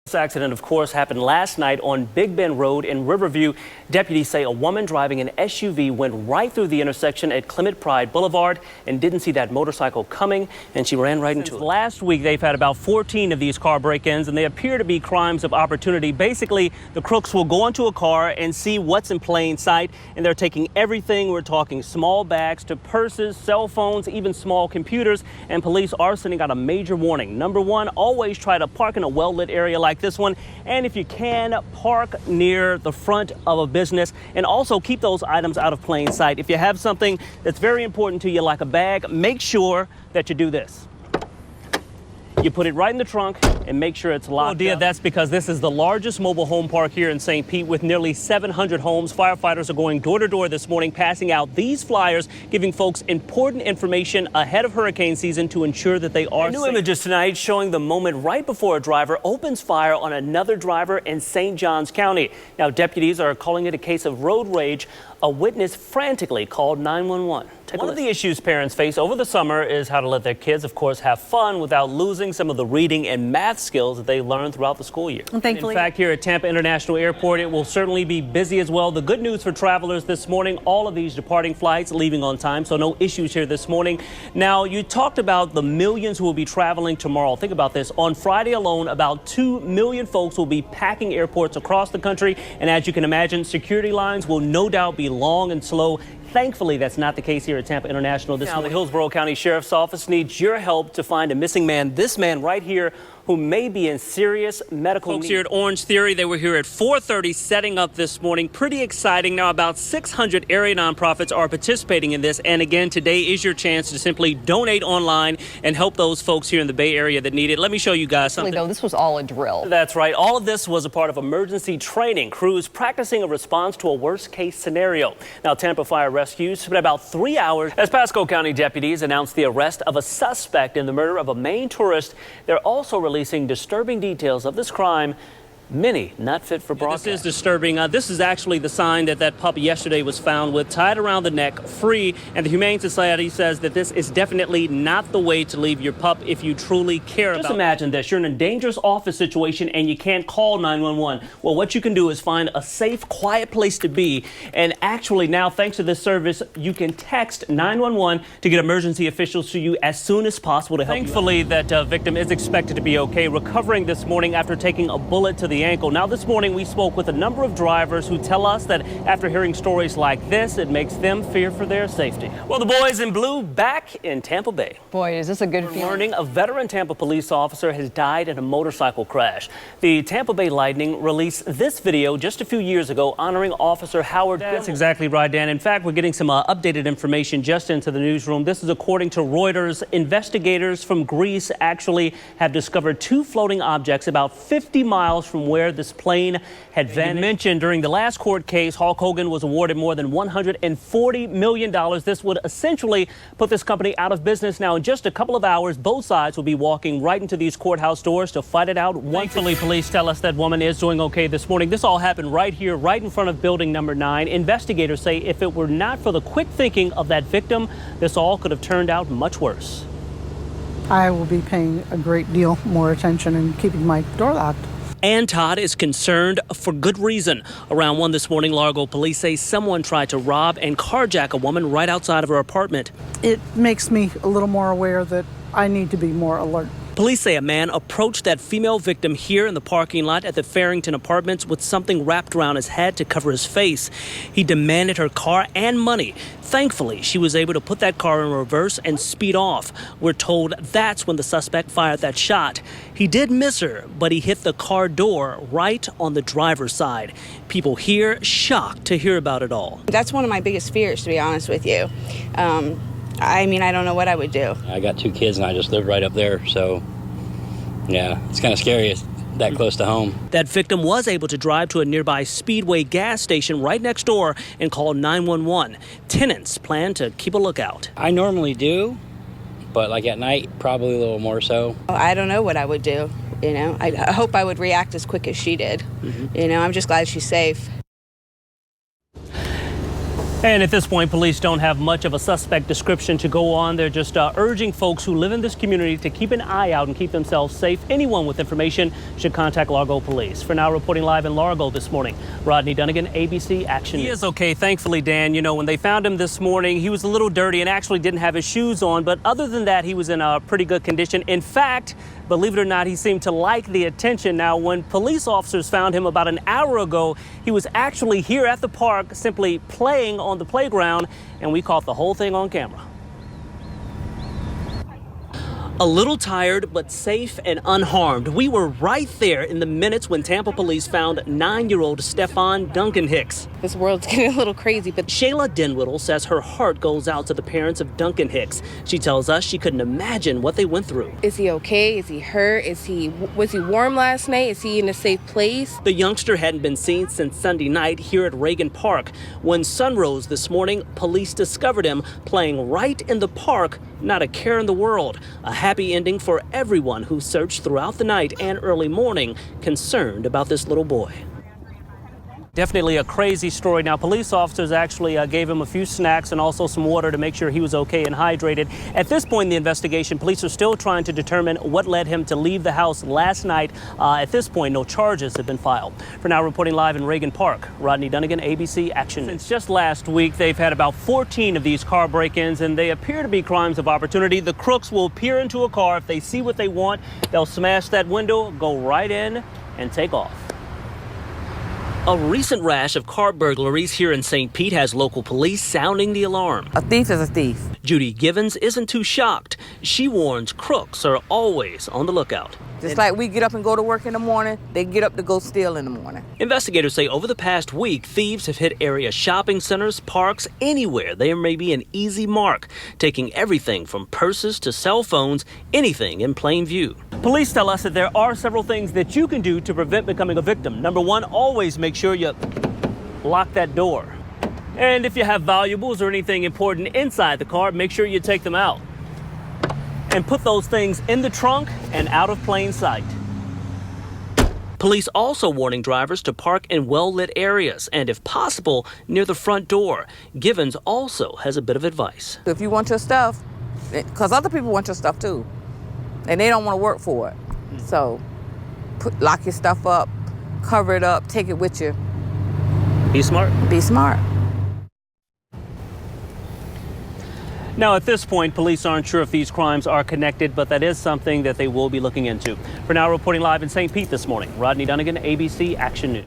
This accident, of course, happened last night on Big Bend Road in Riverview. Deputies say a woman driving an SUV went right through the intersection at Clement Pride Boulevard and didn't see that motorcycle coming, and she ran right into it. Last week, they've had about 14 of these car break-ins, and they appear to be crimes of opportunity. Basically, the crooks will go into a car and see what's in plain sight, and they're taking everything. We're talking small bags to purses, cell phones, even small computers, and police are sending out a major warning. Number one, always try to park in a well-lit area like this one, and if you can, park near the front of a business, and also keep those items out of plain sight. If you have something that's very important to you, like a bag, make sure that you do this. You put it right in the trunk and make sure it's locked up. That's because this is the largest mobile home park here in St. Pete with nearly 700 homes. Firefighters are going door to door this morning, passing out these flyers, giving folks important information ahead of hurricane season to ensure that they are safe. New images tonight showing the moment right before a driver opens fire on another driver in St. Johns County. Now, deputies are calling it a case of road rage. A witness frantically called 911. One of the issues parents face over the summer is how to let their kids, of course, have fun without losing some of the reading and math skills that they learned throughout the school year. And thankfully, in fact, here at Tampa International Airport, it will certainly be busy as well. The good news for travelers this morning, all of these departing flights leaving on time, so no issues here this morning. Now, you talked about the millions who will be traveling tomorrow. Think about this. On Friday alone, about 2 million folks will be packing airports across the country. And as you can imagine, security lines will no doubt be long and slow. Thankfully, that's not the case here at Tampa International. Now, the Hillsborough County Sheriff's Office needs your help to find a missing man. This man right here, who may be in serious medical need. Folks here at Orange Theory, they were here at 4:30 setting up this morning. Pretty exciting. Now, about 600 area nonprofits are participating in this. And again, today is your chance to simply donate online and help those folks here in the Bay Area that need it. Let me show you guys something. Though, this was all a drill. That's right. All of this was a part of emergency training. Crews practicing a response to a worst-case scenario. Now, Tampa Fire Rescue spent about 3 hours as Pasco County deputies announced the arrest of a suspect in the murder of a Maine tourist. They're also releasing disturbing details of this crime, many not fit for broadcast. This is disturbing. This is actually the sign that pup yesterday was found with, tied around the neck, free. And the Humane Society says that this is definitely not the way to leave your pup if you truly care about it. Just imagine this. You're in a dangerous office situation and you can't call 911. Well, what you can do is find a safe, quiet place to be. And actually now, thanks to this service, you can text 911 to get emergency officials to you as soon as possible to help you. Thankfully, that victim is expected to be okay, recovering this morning after taking a bullet to the ankle. Now, this morning we spoke with a number of drivers who tell us that after hearing stories like this, it makes them fear for their safety. Well, the boys in blue back in Tampa Bay. Boy, is this a good feeling. Learning a veteran Tampa police officer has died in a motorcycle crash. The Tampa Bay Lightning released this video just a few years ago honoring Officer Howard. That's exactly right, Dan. In fact, we're getting some updated information just into the newsroom. This is according to Reuters. Investigators from Greece actually have discovered 2 floating objects about 50 miles from where this plane had vanished. You mentioned during the last court case, Hulk Hogan was awarded more than $140 million. This would essentially put this company out of business. Now, in just a couple of hours, both sides will be walking right into these courthouse doors to fight it out. Thankfully, police tell us that woman is doing okay this morning. This all happened right here, right in front of building number 9. Investigators say if it were not for the quick thinking of that victim, this all could have turned out much worse. I will be paying a great deal more attention and keeping my door locked. Ann Todd is concerned for good reason. Around 1 this morning, Largo police say someone tried to rob and carjack a woman right outside of her apartment. It makes me a little more aware that I need to be more alert. Police say a man approached that female victim here in the parking lot at the Farrington Apartments with something wrapped around his head to cover his face. He demanded her car and money. Thankfully, she was able to put that car in reverse and speed off. We're told that's when the suspect fired that shot. He did miss her, but he hit the car door right on the driver's side. People here shocked to hear about it all. That's one of my biggest fears, to be honest with you. I mean, I don't know what I would do. I got 2 kids and I just live right up there, so yeah, it's kind of scary. It's that close to home. That victim was able to drive to a nearby Speedway gas station right next door and call 911. Tenants plan to keep a lookout. I normally do, but like at night, probably a little more so. I don't know what I would do. You know, I hope I would react as quick as she did. You know, I'm just glad she's safe. And at this point, police don't have much of a suspect description to go on. They're just urging folks who live in this community to keep an eye out and keep themselves safe. Anyone with information should contact Largo Police. For now, reporting live in Largo this morning, Rodney Dunigan, ABC Action News. He is okay, thankfully, Dan. You know, when they found him this morning, he was a little dirty and actually didn't have his shoes on. But other than that, he was in a pretty good condition. In fact, believe it or not, he seemed to like the attention. Now, when police officers found him about an hour ago, he was actually here at the park simply playing on the playground, and we caught the whole thing on camera. A little tired, but safe and unharmed. We were right there in the minutes when Tampa police found 9-year-old Stefan Duncan Hicks. This world's getting a little crazy, but Shayla Denwittle says her heart goes out to the parents of Duncan Hicks. She tells us she couldn't imagine what they went through. is he okay? Is he hurt? Was he warm last night? Is he in a safe place? The youngster hadn't been seen since Sunday night here at Reagan Park. When sun rose this morning, police discovered him playing right in the park, not a care in the world. A happy ending for everyone who searched throughout the night and early morning, concerned about this little boy. Definitely a crazy story. Now, police officers actually gave him a few snacks and also some water to make sure he was okay and hydrated. At this point in the investigation, police are still trying to determine what led him to leave the house last night. At this point, no charges have been filed. For now, reporting live in Reagan Park, Rodney Dunigan, ABC Action News. Since just last week, they've had about 14 of these car break-ins, and they appear to be crimes of opportunity. The crooks will peer into a car. If they see what they want, they'll smash that window, go right in, and take off. A recent rash of car burglaries here in St. Pete has local police sounding the alarm. A thief is a thief. Judy Givens isn't too shocked. She warns crooks are always on the lookout. Just like we get up and go to work in the morning, they get up to go steal in the morning. Investigators say over the past week, thieves have hit area shopping centers, parks, anywhere there may be an easy mark, taking everything from purses to cell phones, anything in plain view. Police tell us that there are several things that you can do to prevent becoming a victim. Number one, always make sure you lock that door. And if you have valuables or anything important inside the car, make sure you take them out. And put those things in the trunk and out of plain sight. Police also warning drivers to park in well-lit areas and, if possible, near the front door. Givens also has a bit of advice. If you want your stuff, because other people want your stuff too, and they don't want to work for it. So lock your stuff up, cover it up, take it with you. Be smart. Be smart. Now, at this point, police aren't sure if these crimes are connected, but that is something that they will be looking into. For now, reporting live in St. Pete this morning, Rodney Dunigan, ABC Action News.